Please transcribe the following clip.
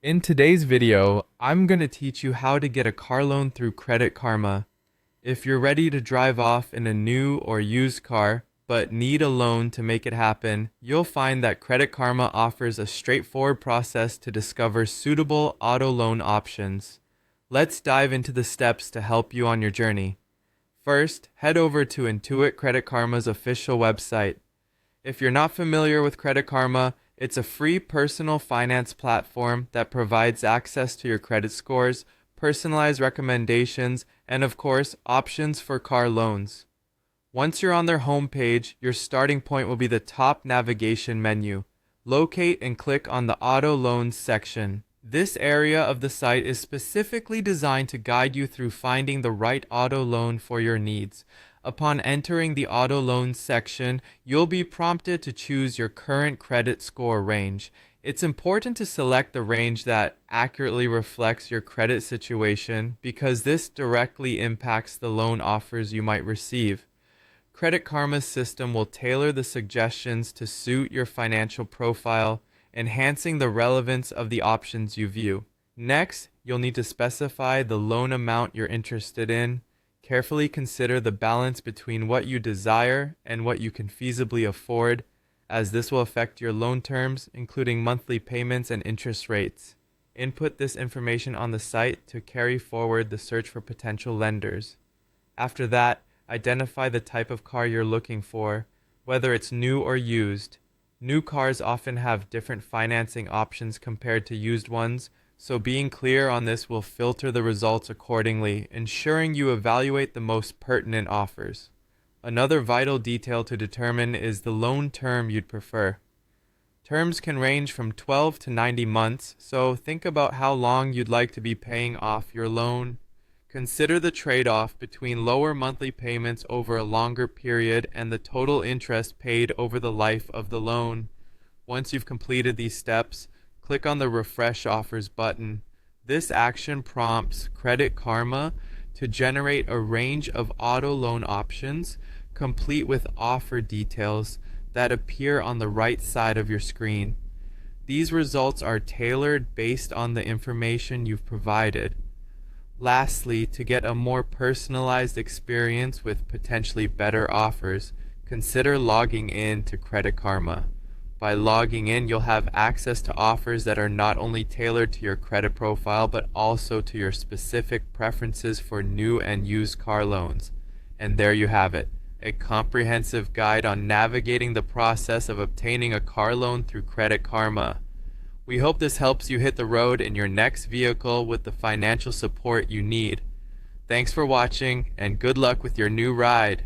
In today's video, I'm going to teach you how to get a car loan through Credit Karma. If you're ready to drive off in a new or used car, but need a loan to make it happen, you'll find that Credit Karma offers a straightforward process to discover suitable auto loan options. Let's dive into the steps to help you on your journey. First, head over to Intuit Credit Karma's official website. If you're not familiar with Credit Karma, it's a free personal finance platform that provides access to your credit scores, personalized recommendations, and of course, options for car loans. Once you're on their homepage, your starting point will be the top navigation menu. Locate and click on the Auto Loans section. This area of the site is specifically designed to guide you through finding the right auto loan for your needs. Upon entering the auto loans section, you'll be prompted to choose your current credit score range. It's important to select the range that accurately reflects your credit situation because this directly impacts the loan offers you might receive. Credit Karma's system will tailor the suggestions to suit your financial profile, enhancing the relevance of the options you view. Next, you'll need to specify the loan amount you're interested in. Carefully consider the balance between what you desire and what you can feasibly afford, as this will affect your loan terms, including monthly payments and interest rates. Input this information on the site to carry forward the search for potential lenders. After that, identify the type of car you're looking for, whether it's new or used. New cars often have different financing options compared to used ones, so being clear on this will filter the results accordingly, ensuring you evaluate the most pertinent offers. Another vital detail to determine is the loan term you'd prefer. Terms can range from 12 to 90 months, so think about how long you'd like to be paying off your loan. Consider the trade-off between lower monthly payments over a longer period and the total interest paid over the life of the loan. Once you've completed these steps, click on the Refresh Offers button. This action prompts Credit Karma to generate a range of auto loan options, complete with offer details that appear on the right side of your screen. These results are tailored based on the information you've provided. Lastly, to get a more personalized experience with potentially better offers, consider logging in to Credit Karma. By logging in, you'll have access to offers that are not only tailored to your credit profile, but also to your specific preferences for new and used car loans. And there you have it, a comprehensive guide on navigating the process of obtaining a car loan through Credit Karma. We hope this helps you hit the road in your next vehicle with the financial support you need. Thanks for watching, and good luck with your new ride.